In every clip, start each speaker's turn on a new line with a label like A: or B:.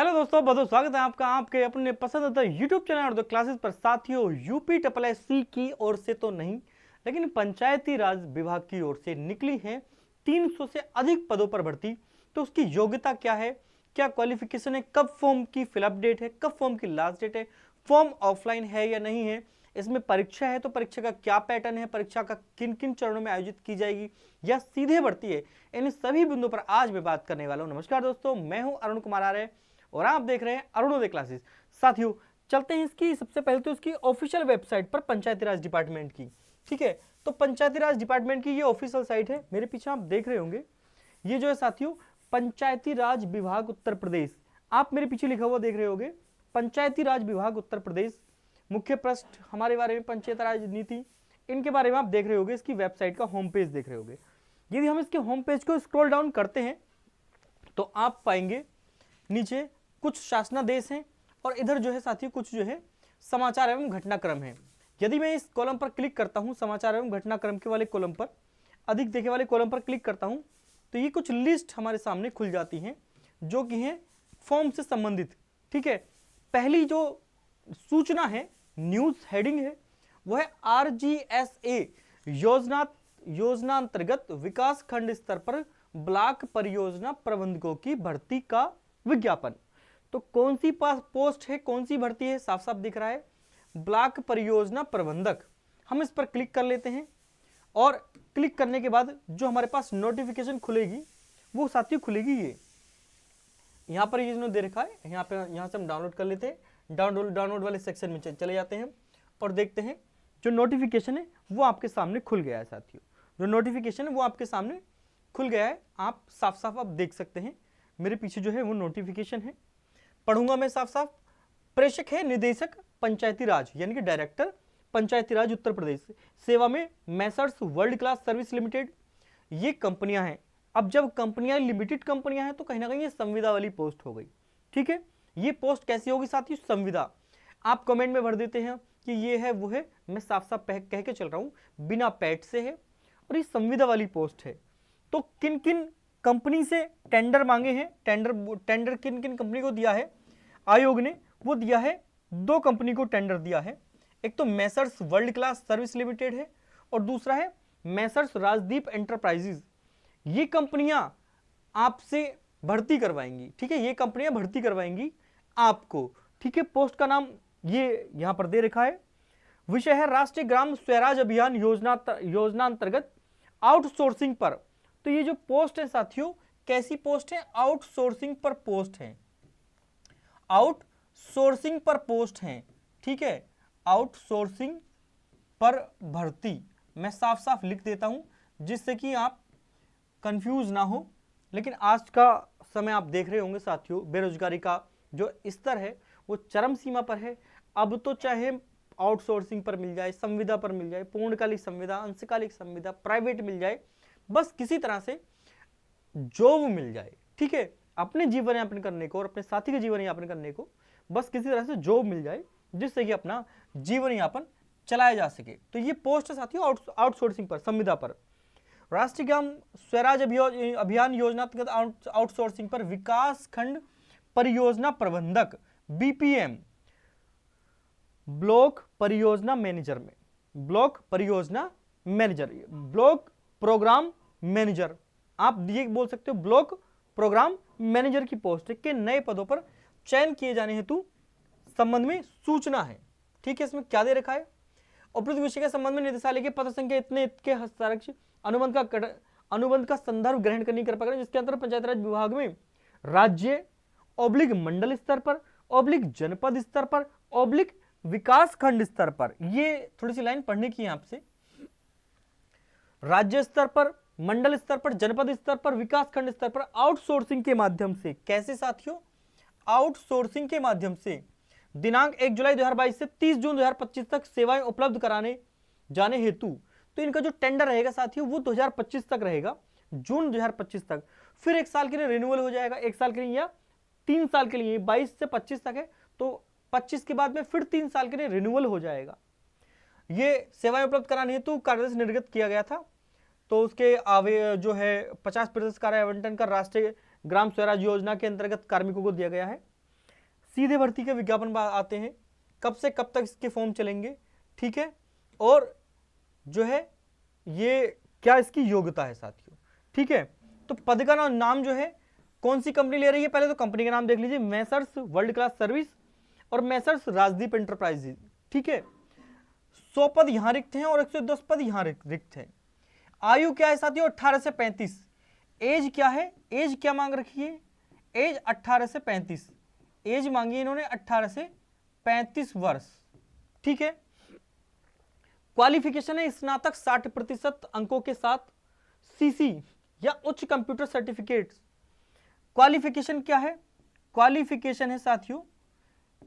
A: Hello दोस्तों, बहुत स्वागत है आपका आपके अपने पसंदीदा यूट्यूब चैनल और क्लासेस पर। साथियों, यूपी SSSC की ओर से तो नहीं, लेकिन पंचायती राज विभाग की ओर से निकली है 300 से अधिक पदों पर भर्ती। तो उसकी योग्यता क्या है, क्या क्वालिफिकेशन है, कब फॉर्म की फिलअप डेट है, कब फॉर्म की लास्ट डेट है, फॉर्म ऑफलाइन है या नहीं है, इसमें परीक्षा है तो परीक्षा का क्या पैटर्न है, परीक्षा का किन किन चरणों में आयोजित की जाएगी या सीधे भर्ती है, इन सभी बिंदुओं पर आज मैं बात करने वाला हूं। नमस्कार दोस्तों, मैं हूं अरुण कुमार आर्य और आप देख रहे हैं अरुणोदय क्लासेस। साथियों, चलते हैं इसकी सबसे पहले तो इसकी ऑफिशियल वेबसाइट पर पंचायती राज डिपार्टमेंट की। ठीक है, तो पंचायती राज डिपार्टमेंट की ये ऑफिशियल साइट है, मेरे पीछे आप देख रहे होंगे। ये जो है साथियों, पंचायती राज विभाग उत्तर प्रदेश, आप मेरे पीछे लिखा हुआ देख रहे होंगे, पंचायती राज विभाग उत्तर प्रदेश। मुख्य पृष्ठ हमारे बारे में, पंचायती राज नीति, इनके बारे में आप देख रहे होंगे। इसकी वेबसाइट का होम पेज देख रहे होंगे। यदि हम इसके होम पेज को स्क्रॉल डाउन करते हैं तो आप पाएंगे नीचे कुछ शासनादेश हैं और इधर जो है साथियों कुछ जो है समाचार एवं घटनाक्रम है। यदि मैं इस कॉलम पर क्लिक करता हूं, समाचार एवं घटनाक्रम के वाले कॉलम पर, अधिक देखे वाले कॉलम पर क्लिक करता हूं, तो ये कुछ लिस्ट हमारे सामने खुल जाती हैं जो कि हैं फॉर्म से संबंधित। ठीक है, पहली जो सूचना है, न्यूज हेडिंग है, वो है RGSA योजना अंतर्गत विकास खंड स्तर पर ब्लॉक परियोजना प्रबंधकों की भर्ती का विज्ञापन। तो कौन सी पोस्ट है, कौन सी भर्ती है, साफ साफ दिख रहा है, ब्लॉक परियोजना प्रबंधक। हम इस पर क्लिक कर लेते हैं और क्लिक करने के बाद जो हमारे पास नोटिफिकेशन खुलेगी वो साथियों खुलेगी ये यहां पर, ये दे रखा है यहां से हम डाउनलोड कर लेते हैं। डाउनलोड वाले सेक्शन में चले जाते हैं और देखते हैं जो नोटिफिकेशन है वो आपके सामने खुल गया है। साथियों, जो नोटिफिकेशन है वो आपके सामने खुल गया है, आप साफ साफ आप देख सकते हैं। मेरे पीछे जो है वो नोटिफिकेशन है, पढ़ूंगा मैं साफ साफ। प्रेषक है निदेशक पंचायती राज, यानी कि डायरेक्टर पंचायती राज उत्तर प्रदेश, सेवा में Messrs world class service limited, ये कंपनियां हैं। अब जब कंपनियां लिमिटेड कंपनियां हैं तो कहीं ना कहीं ये संविदा वाली पोस्ट हो गई। ठीक है, ये पोस्ट कैसी होगी साथियों, संविदा। आप कमेंट में भर देते हैं कि ये है वो है, मैं साफ साफ कह के चल रहा हूं, बिना पैट से है और ये संविदा वाली पोस्ट है। तो किन किन कंपनी से टेंडर मांगे हैं, टेंडर किन किन कंपनी को दिया है आयोग ने, वो दिया है 2 कंपनी को टेंडर दिया है। एक तो Messrs world class service limited है और दूसरा है मैसर्स राजदीप एंटरप्राइजेज। ये कंपनियां आपसे भर्ती करवाएंगी। ठीक है, ये कंपनियां भर्ती करवाएंगी आपको। ठीक है, पोस्ट का नाम ये यहां पर दे रखा है। विषय है राष्ट्रीय ग्राम स्वराज अभियान योजना अंतर्गत आउटसोर्सिंग पर। तो ये जो पोस्ट है साथियों, कैसी पोस्ट है, आउटसोर्सिंग पर पोस्ट है, आउटसोर्सिंग पर पोस्ट है। ठीक है, आउटसोर्सिंग पर भर्ती, मैं साफ साफ लिख देता हूं जिससे कि आप कंफ्यूज ना हो। लेकिन आज का समय आप देख रहे होंगे साथियों, बेरोजगारी का जो स्तर है वो चरम सीमा पर है। अब तो चाहे आउटसोर्सिंग पर मिल जाए, संविदा पर मिल जाए, पूर्णकालिक संविदा, अंशकालिक संविदा, प्राइवेट मिल जाए, बस किसी तरह से जॉब मिल जाए। ठीक है, अपने जीवन यापन करने को और अपने साथी के जीवन यापन करने को बस किसी तरह से जॉब मिल जाए जिससे कि अपना जीवन यापन चलाया जा सके। तो ये पोस्ट है साथियों आउटसोर्सिंग पर, संविदा पर। राष्ट्रीय ग्राम स्वराज अभियान योजना अंतर्गत आउटसोर्सिंग पर विकास खंड परियोजना प्रबंधक, BPM, ब्लॉक परियोजना मैनेजर में, ब्लॉक परियोजना मैनेजर, ब्लॉक प्रोग्राम मैनेजर, आप ये बोल सकते हो ब्लॉक प्रोग्राम मैनेजर की पोस्ट के नए पदों पर चयन किए जाने हेतु संबंध में सूचना है। ठीक है, इसमें क्या दे रखा है, उपरोक्त विषय के संबंध में निदेशालय के पत्र संख्या इतने के हस्ताक्षर अनुबंध का संदर्भ ग्रहण करने की कृपा करें, जिसके अंतर्गत पंचायत राज विभाग में राज्य / मंडल स्तर पर / जनपद स्तर पर / विकास खंड स्तर पर, ये थोड़ी सी लाइन पढ़ने की है आपसे, राज्य स्तर पर, मंडल स्तर पर, जनपद स्तर पर, विकास खंड स्तर पर आउटसोर्सिंग के माध्यम से। कैसे साथियों, आउटसोर्सिंग के माध्यम से दिनांक 1 जुलाई 2022 से 30 जून 2025 तक सेवाएं उपलब्ध कराने जाने हेतु। तो इनका जो टेंडर रहेगा साथियों वो 2025 तक रहेगा, जून 2025 तक। फिर 1 साल के लिए रिन्यूअल हो जाएगा, 1 साल के लिए या 3 साल के लिए, 22 से 25 तक है तो 25 के बाद में फिर 3 साल के लिए रिन्यूअल हो जाएगा। ये सेवाएं उपलब्ध कराने हेतु कार्यादेश निर्गत किया गया था। तो उसके जो है 50% कार्य आवंटन का राष्ट्रीय ग्राम स्वराज योजना के अंतर्गत कार्मिकों को दिया गया है। सीधे भर्ती के विज्ञापन आते हैं, कब से कब तक इसके फॉर्म चलेंगे, ठीक है, और जो है ये क्या इसकी योग्यता है साथियों, ठीक है। तो पद का नाम जो है कौन सी कंपनी ले रही है, पहले तो कंपनी का नाम देख लीजिए, मैसर्स वर्ल्ड क्लास सर्विस और मैसर्स राजदीप एंटरप्राइजेज, ठीक है। 100 पद यहां रिक्त हैं और 110 पद यहां रिक्त हैं। आयु क्या है साथियों, 18 से 35। एज क्या है, एज क्या मांग रखी है, एज 18 से 35, एज मांगी है इन्होंने 18 से 35 वर्ष, ठीक है। क्वालिफिकेशन है स्नातक 60% अंकों के साथ, सीसी या उच्च कंप्यूटर सर्टिफिकेट। क्वालिफिकेशन क्या है, क्वालिफिकेशन है साथियों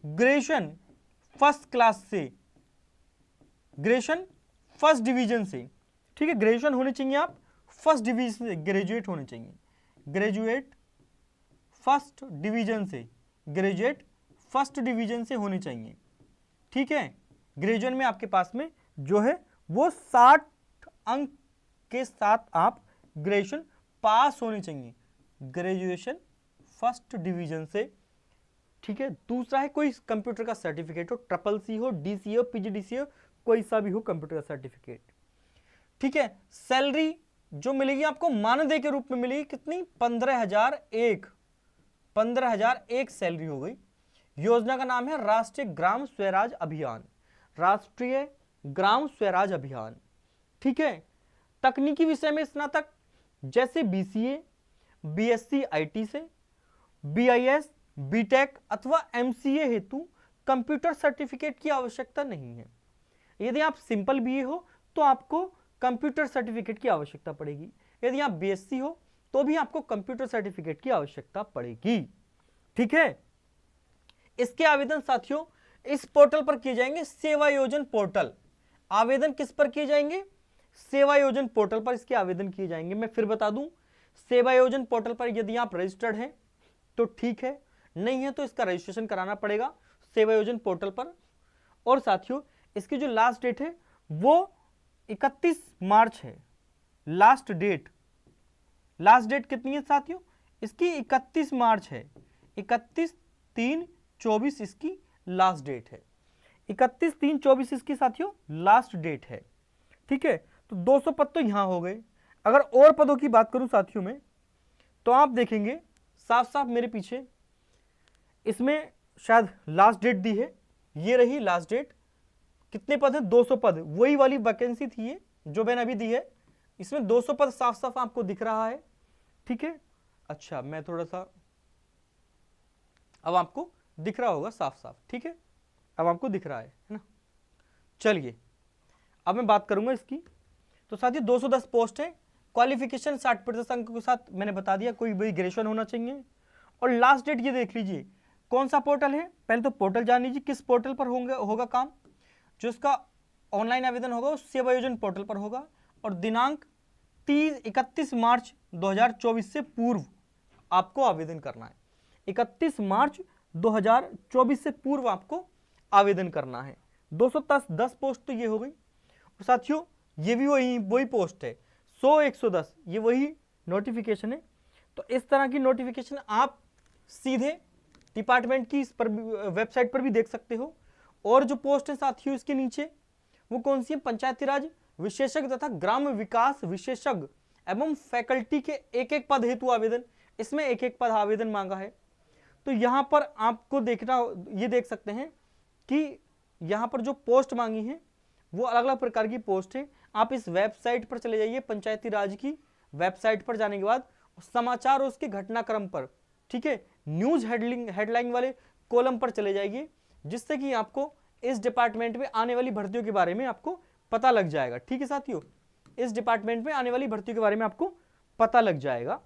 A: ग्रेजुएशन फर्स्ट क्लास से, ग्रेजुएशन फर्स्ट डिवीजन से, ठीक है। ग्रेजुएशन होने चाहिए आप फर्स्ट डिवीजन से, ग्रेजुएट होने चाहिए, ग्रेजुएट फर्स्ट डिवीजन से, ग्रेजुएट फर्स्ट डिवीजन से होनी चाहिए, ठीक है। ग्रेजुएशन में आपके पास में जो है वो 60 अंक के साथ आप ग्रेजुएशन पास होने चाहिए, ग्रेजुएशन फर्स्ट डिवीजन से, ठीक है। दूसरा है कोई कंप्यूटर का सर्टिफिकेट हो, ट्रिपल सी हो, डीसी हो, पीजीडीसी हो, कोई सा भी हो कंप्यूटर का सर्टिफिकेट, ठीक है। सैलरी जो मिलेगी आपको मानदेय के रूप में मिलेगी कितनी, 15,001, 15,001 सैलरी हो गई। योजना का नाम है राष्ट्रीय ग्राम स्वराज अभियान, राष्ट्रीय ग्राम स्वराज अभियान, ठीक है। तकनीकी विषय में स्नातक जैसे बीसीए, बीएससी आईटी से, बीआईएस, बीटेक अथवा एमसीए हेतु कंप्यूटर सर्टिफिकेट की आवश्यकता नहीं है। यदि आप सिंपल बीए हो तो आपको कंप्यूटर सर्टिफिकेट की आवश्यकता पड़ेगी, यदि आप बीएससी हो तो भी आपको कंप्यूटर सर्टिफिकेट की आवश्यकता पड़ेगी, ठीक है। इसके आवेदन साथियों इस पोर्टल पर किए जाएंगे, सेवा योजन पोर्टल। आवेदन किस पर किए जाएंगे, सेवा योजन पोर्टल पर इसके आवेदन किए जाएंगे। मैं फिर बता दूं, सेवा योजन पोर्टल पर यदि आप रजिस्टर्ड हैं तो ठीक है, नहीं है तो इसका रजिस्ट्रेशन कराना पड़ेगा सेवा योजन पोर्टल पर। और साथियों इसकी जो लास्ट डेट है वो 31 मार्च है, लास्ट डेट, लास्ट डेट कितनी है साथियों इसकी, 31 मार्च है, 31/3/24 इसकी लास्ट डेट है, 31/3/24 इसकी साथियों लास्ट डेट है, ठीक है। तो 200 पद तो यहां हो गए। अगर और पदों की बात करूं साथियों में तो आप देखेंगे साफ साफ मेरे पीछे इसमें शायद लास्ट डेट दी है, ये रही लास्ट डेट। कितने पद है, 200 पद, वही वाली वैकेंसी थी ये जो मैंने अभी दी है, इसमें 200 पद साफ साफ आपको दिख रहा है, ठीक है। अच्छा मैं थोड़ा सा, अब आपको दिख रहा होगा साफ साफ, ठीक है, अब आपको दिख रहा है ना। चलिए अब मैं बात करूंगा इसकी। तो साथियों 210 पोस्ट है, क्वालिफिकेशन 60% अंक के साथ मैंने बता दिया, कोई भी ग्रेजुएशन होना चाहिए। और लास्ट डेट ये देख लीजिए कौन सा पोर्टल है, पहले तो पोर्टल जान लीजिए किस पोर्टल पर होगा काम। जो इसका ऑनलाइन आवेदन होगा वो सेवा योजन पोर्टल पर होगा और दिनांक 31 मार्च 2024 से पूर्व आपको आवेदन करना है, 31 मार्च 2024 से पूर्व आपको आवेदन करना है। 210 पोस्ट तो ये हो गई। और साथियों ये भी वही पोस्ट है 100-110, ये वही नोटिफिकेशन है। तो इस तरह की नोटिफिकेशन आप सीधे डिपार्टमेंट की इस पर वेबसाइट पर भी देख सकते हो। और जो पोस्ट है साथियों इसके नीचे वो कौन सी है, पंचायती राज विशेषज्ञ तथा ग्राम विकास विशेषज्ञ एवं फैकल्टी के एक एक पद हेतु आवेदन, इसमें एक एक पद आवेदन मांगा है। तो यहां पर आपको देखना, ये देख सकते हैं कि यहां पर जो पोस्ट मांगी है वो अलग अलग प्रकार की पोस्ट है। आप इस वेबसाइट पर चले जाइए, पंचायती राज की वेबसाइट पर जाने के बाद समाचार और उसके घटनाक्रम पर, ठीक है, न्यूज हेडलाइन वाले कॉलम पर चले जाइए, जिससे कि आपको इस डिपार्टमेंट में आने वाली भर्तियों के बारे में आपको पता लग जाएगा, ठीक है साथियों, इस डिपार्टमेंट में आने वाली भर्तियों के बारे में आपको पता लग जाएगा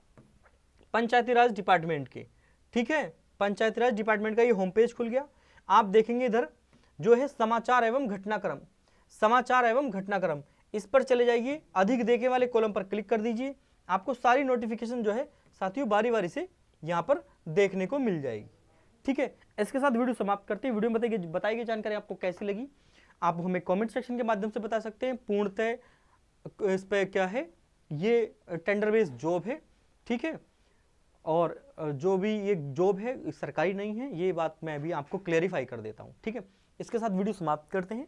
A: पंचायती राज डिपार्टमेंट के, ठीक है। पंचायती राज डिपार्टमेंट का ये होम पेज खुल गया, आप देखेंगे इधर जो है समाचार एवं घटनाक्रम, समाचार एवं घटनाक्रम, इस पर चले जाइए, अधिक देखे वाले कॉलम पर क्लिक कर दीजिए, आपको सारी नोटिफिकेशन जो है साथियों बारी बारी से यहाँ पर देखने को मिल जाएगी, ठीक है। इसके साथ वीडियो समाप्त करते हैं। वीडियो में बताई गई जानकारी आपको कैसी लगी आप हमें कमेंट सेक्शन के माध्यम से बता सकते हैं। पूर्णतः इस पर क्या है, ये टेंडर बेस्ड जॉब है, ठीक है। और जो भी ये जॉब है सरकारी नहीं है, ये बात मैं अभी आपको क्लेरिफाई कर देता हूँ। ठीक है, इसके साथ वीडियो समाप्त करते हैं।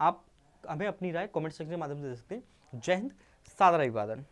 A: आप हमें अपनी राय कमेंट सेक्शन के माध्यम से दे सकते हैं। जय हिंद, सादर अभिवादन।